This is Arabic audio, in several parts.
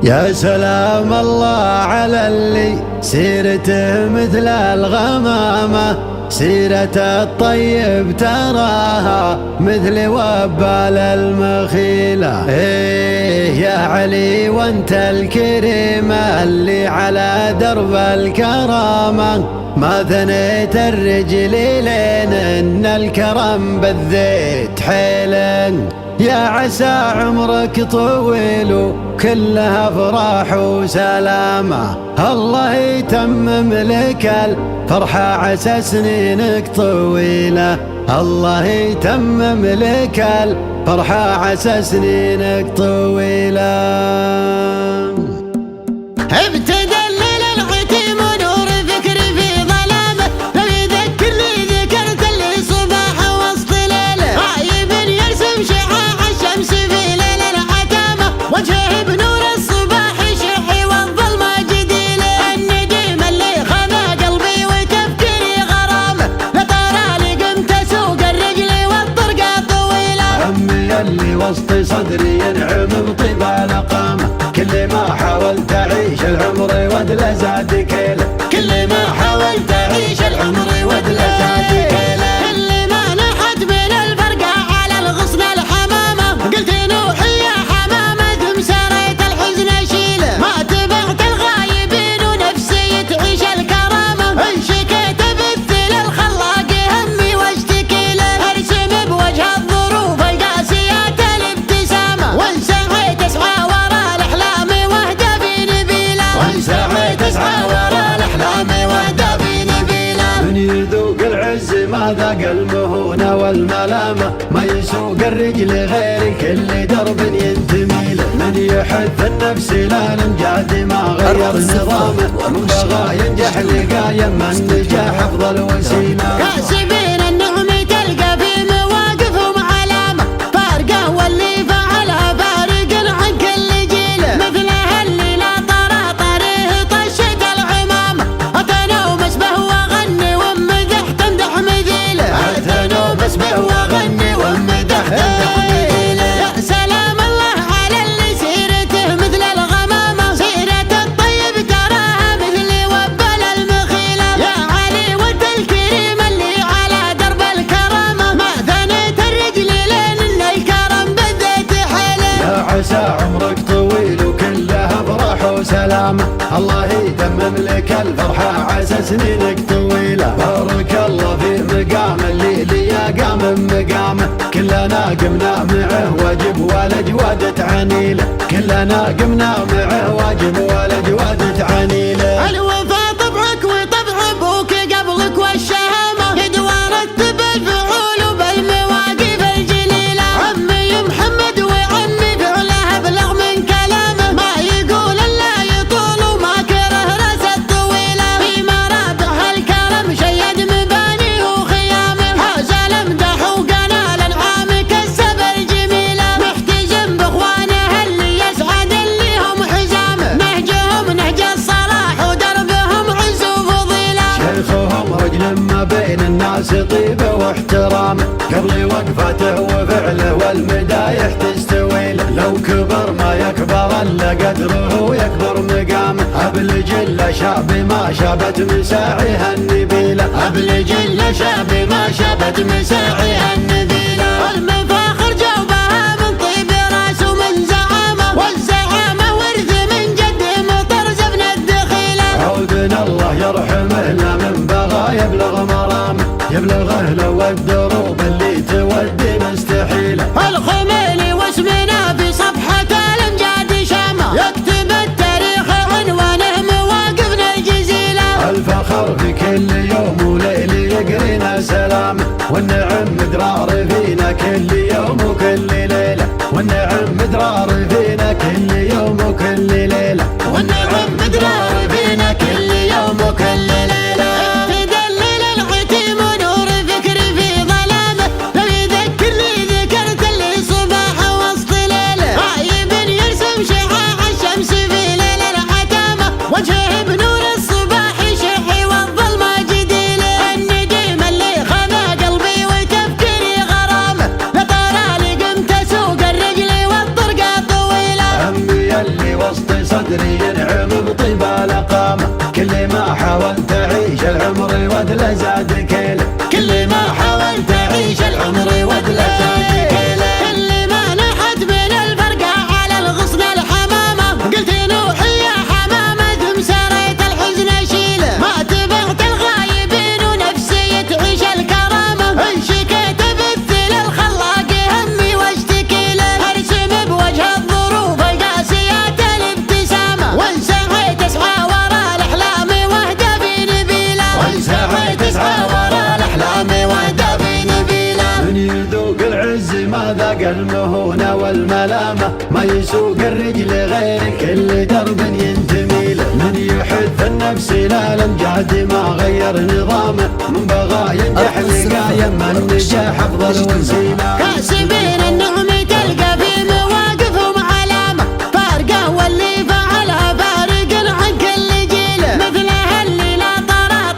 يا سلام الله على اللي سيرته مثل الغمامة، سيرة الطيب تراها مثل وبال المخيلة. إيه يا علي وانت الكريم اللي على درب الكرامة، ما ثنيت الرجل لين ان الكرم بذيت حيلن. يا عسى عمرك طويل وكلها افراح وسلامة، الله يتمم لك الفرحة عسى سنينك طويلة، الله يتمم لك الفرحة عسى سنينك طويلة. اللي وسط صدري ينعم بطيب الأقامة، كل ما حاولت أعيش العمر ودله زاد كيله، كل ما حاولت أعيش العمر ودله زاد كيله. كل ما نحت من الفرقة على الغصن الحمامة، قلت نوحي يا حمامة مسريت الحزن أشيله، ما تبعت الغايبين ونفسي تعيش الكرامة، إن شكيت بثل الخلاق همي واشتكي له، أرسم بوجه الظروف القاسية الابتسامة، وانسعيت اسعى ورا الأحلام واهدى بنبيله، وانسعيت اسعى ورا الأحلام واهدى بنبيله. من يذوق العز ما ذاق المهونة والملامة، ما يسوق الرجل غير كل درب ينتمي له، من يحث النفس لا نمجاد ما غير نظامه، من بغى ينجح لقايم النجاح أفضل وسيلة. كاسبين النعم تلقى في مواقفهم علامة، فارقة واللي فعلها فارق عن كل جيل، مثلها اللي لا طرى طريه طشت العمامة، أتنومس به وأغني وامدح تمدح مثيله، أتنومس به وأغني وامدح تمدح مثيله. يا سلام الله على اللي سيرته مثل الغمامة، سيرة الطيب تراها مثل وبال المخيلة، يا علي وانت الكريم اللي على درب الكرامة، ما ثنيت الرجل لين ان الكرم بذيت حيله. يا عسى عمرك طويل وكلها افراح وسلامة، الله يتمم لك الفرحة عسى سنينك طويلة. بارك الله في مقام اللي يا قام مقامه، كلنا قمنا معه واجب والأجواد تعنيله، كلنا قمنا معه واجب والأجواد تعنيله. الوفا طبعك وطبع ابوك قبلك والشهامة، يدوى رتب الفعول بالمواقف الجليلة، عمي محمد وعمي فعله ابلغ من كلامه، ما يقول الا يطول وما كره راس الطويلة، في مرابح الكرم شيد مباني وخيامه، حاز الامدح وقنا الانعام كسب الجميلة، محتجم باخوانه اللي يسعد اللي هم حزامه، نهجهم نهج الصلاح ودربهم عز وفضيلة، شيخهم رجل ما بين الناس طيبه واحترامه، قبل وقفته وفعله والمدايح تستوي له، لو كبر ما يكبر الا قدره يكبر مقامه، ابلج الا شاب ما شابت مساعيها النبيله، ابلج الا شاب ما شابت مساعيها النبيله. المفاخر جوبها من طيب راس ومن زعامة، والزعامة ورث من جد مطرز ابن الدخيلة، عودنا الله يرحمه لا من بغى يبلغ مرامه، يبلغه لو الدروب اللي تودي مستحيله. الخميلي واسمنا في صفحة الامجاد شامة، يكتب التاريخ عنوانه مواقفنا الجزيلة، الفخر في كل يوم وليل يقرينا سلامه، والنعم مدرار فينا كل يوم وكل ليله، والنعم مدرار فينا كل يوم وكل ليله، والنعم مدرار فينا كل يوم وكل ليله. تدلل العتيم ونور فكر في ظلام اللي وسط صدري ينعم بطيب الأقامة. كل ما حاولت أعيش العمر وادله زاد كيله، كل ما حاولت أعيش العمر وادله زاد كيله. كل ما نحت من الفرقة على الغصن الحمامة، قلت نوحي يا حمامة مساريت الحزن أشيله. ما تبعت الغايبين ونفسي تعيش الكرامة، إن شكيت بثل الخلاق همي واشتكي له. أرسم بوجه الظروف القاسيات الابتسامة، وإن سعيت أسعى ورا الأحلام وأهدافي نبيلة، وإن سعيت أسعى ورا الأحلام وأهدافي نبيلة. من يذوق العز ما ذاق المهونة والملامة، ما يسوق الرجل غير كل درب ينتمي له. من يحث النفس لا الامجاد ما غير نظامه، من بغى ينجح لقى يما النجاح افضل وسيله. كاسبين النعم تلقى في مواقفهم علامة، فارقة واللي فعلها فارق عن كل جيله. مثلها اللي لا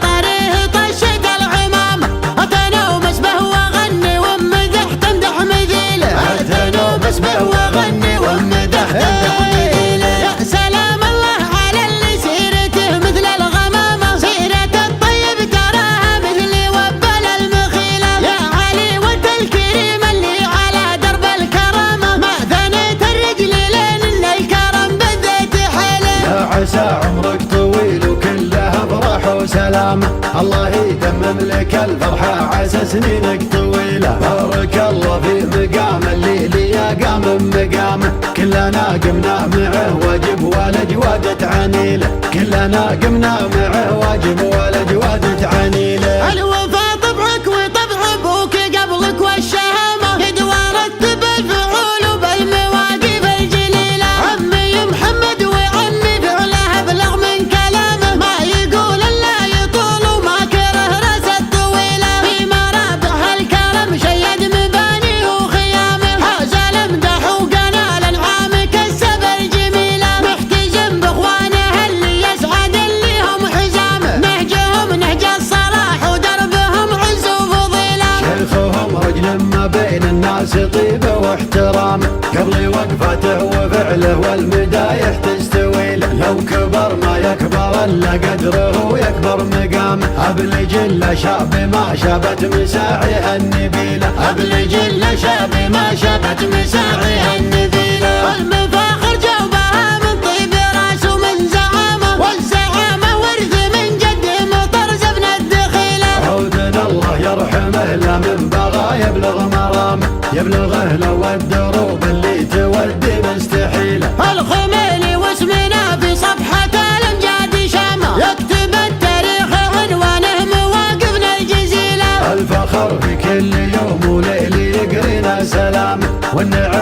طريه طشت العمامة، أتنومس به وأغني وامدح تمدح مثيله، أتنومس به وأغني وامدح تمدح مثيله. يا سلام الله على اللي سيرته مثل الغمامة، سيرة الطيب تراها مثل وبل المخيلة. يا علي وانت الكريم اللي على درب الكرامة، ما ثنيت الرجل لين ان الكرم بديت حيله. يا عسى عمرك طويل وكله افراح وسلامة، الله يتمم لك الفرحة عسى سنينك طويلة. بارك الله في مقام اللي يا قام مقامه، كلنا قمنا معه واجب والأجواد تعنيله، كلنا قمنا معه واجب والأجواد تعنيله. الوفا طبعك وطبع ابوك قبلك والشهامة، يدوى رتب الفعول وبالمواقف الجليلة. عمي محمد وعمي فعله ابلغ من كلامه، ما يقول الا يطول وما كره راس الطويلة. في مرابع الكرم شيد مباني وخيامه، حاز الامدح وقنا الانعام كسب الجميلة. محتجم باخوانه اللي يسعد اللي هم حزامه، نهجهم نهج الصلاح ودربهم عز وفضيلة. شيخهم رجل ما بين الناس طيبه واحترامه، قبل وقفته وفعله والمدايح تستوي له. لو كبر ما يكبر الا قدره ويكبر مقامه، ابلج الا شاب ما شابت مساعيها النبيله، ابلج الا شاب ما شابت مساعيها النبيله. المفاخر جوبها من طيب راس ومن زعامة، والزعامة ورث من جد مطرز ابن الدخيلة. عودنا الله يرحمه لا من بغى يبلغ مرامه، يبلغه لو الدروب اللي تودي مستحيله. الخميلي واسمنا في صفحة الامجاد شامة، يكتب التاريخ عنوانه مواقفنا الجزيلة. الفخر في كل يوم وليل يقرينا سلامه، والنعم